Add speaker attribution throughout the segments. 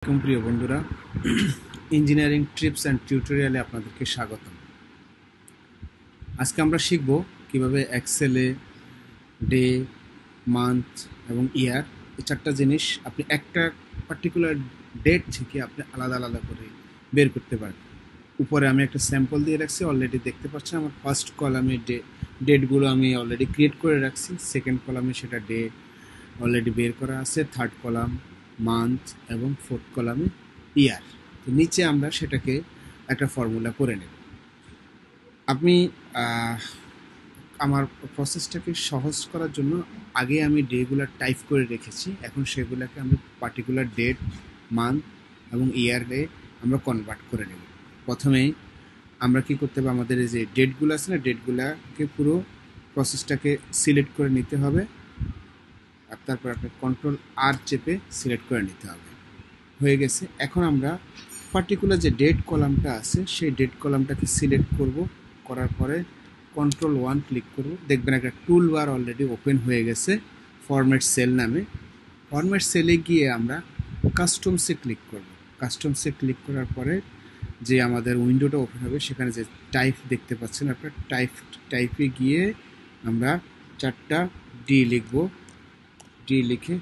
Speaker 1: প্রিয় বন্ধুরা, engineering tips and টিউটোরিয়ালে আপনাদেরকে স্বাগতম। আজকে আমরা শিখব কিভাবে এক্সেলে ডে, মান্থ এবং ইয়ার এই চারটা জিনিস আপনি একটা পার্টিকুলার ডেট থেকে আপনি আলাদা আলাদা করে বের করতে পারেন। উপরে আমি একটা স্যাম্পল দিয়ে রাখছি, অলরেডি দেখতে পাচ্ছেন। আমার ফার্স্ট কলামে ডেটগুলো আমি অলরেডি ক্রিয়েট করে রাখছি, সেকেন্ড কলামে সেটা ডে অলরেডি বের করা আছে, থার্ড কলাম মান্থ এবং ফোর্থ কলামে ইয়ার। তো নিচে আমরা সেটাকে একটা ফর্মুলা করে নেব। আপনি আমার প্রসেসটাকে সহজ করার জন্য আগে আমি ডেগুলো টাইপ করে রেখেছি, এখন সেগুলোকে আমি পার্টিকুলার ডেট, মান্থ এবং ইয়ারে আমরা কনভার্ট করে নেব। প্রথমে আমরা কি করতে হবে, আমাদের এই যে ডেটগুলো আছে না, ডেটগুলোকে পুরো প্রসেসটাকে সিলেক্ট করে নিতে হবে, আর তারপর আপনার কন্ট্রোল আর চেপে সিলেক্ট করে নিতে হবে। হয়ে গেছে। এখন আমরা পার্টিকুলার যে ডেট কলামটা আছে সেই ডেট কলামটাকে সিলেক্ট করব, করার পরে কন্ট্রোল 1 ক্লিক করব। দেখবেন একটা টুল বার অলরেডি ওপেন হয়ে গেছে ফরম্যাট সেল নামে। ফরম্যাট সেলে গিয়ে আমরা কাস্টমসে ক্লিক করব। কাস্টমসে ক্লিক করার পরে যে আমাদের উইন্ডোটা ওপেন হবে সেখানে যে টাইপ দেখতে পাচ্ছেন আপনার, টাইপে গিয়ে আমরা 4টা ডি লিখব, ডি লিখে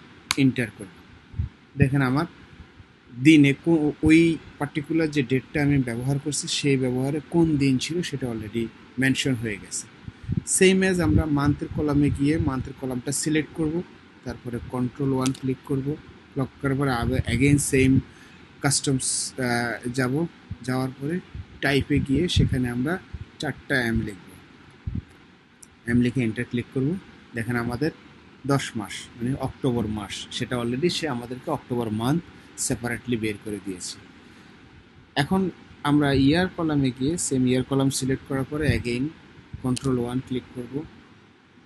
Speaker 1: এন্টার করব। দেখেন আমার দিনে ওই পার্টিকুলার যে ডেটটা আমি ব্যবহার করছি সেই ব্যবহারে কোন দিন ছিল সেটা অলরেডি মেনশন হয়ে গেছে। সেম এজ আমরা মান্থের কলামে গিয়ে মান্থের কলামটা সিলেক্ট করব, তারপরে কন্ট্রোল 1 ক্লিক করব, ক্লিক করার পরে অ্যাগেইন সেম কাস্টমস যাওয়ার পরে টাইপে গিয়ে সেখানে আমরা 4টা এম লিখে এন্টার ক্লিক করব। দেখেন আমাদের 10 মাস মানে অক্টোবর মাস, সেটা অলরেডি সে আমাদেরকে অক্টোবর মান্থ সেপারেটলি বের করে দিয়েছে। এখন আমরা ইয়ার কলামে গিয়ে সেম ইয়ার কলাম সিলেক্ট করার পরে অ্যাগেইন কন্ট্রোল 1 ক্লিক করব,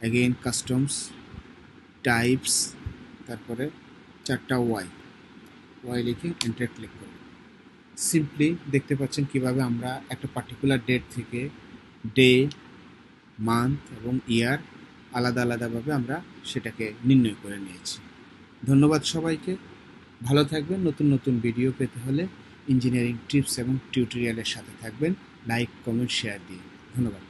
Speaker 1: অ্যাগেইন কাস্টমস, টাইপস, তারপরে 4টা ওয়াই লিখে এন্টার ক্লিক করব। সিম্পলি দেখতে পাচ্ছেন কিভাবে আমরা একটা পার্টিকুলার ডেট থেকে ডে, মান্থ এবং ইয়ার আলাদা আলাদাভাবে আমরা সেটাকে নির্ণয় করে নিয়েছি। ধন্যবাদ সবাইকে, ভালো থাকবেন। নতুন নতুন ভিডিও পেতে হলে ইঞ্জিনিয়ারিং টিপস এবং টিউটোরিয়ালের সাথে থাকবেন। লাইক, কমেন্ট, শেয়ার দিয়ে ধন্যবাদ।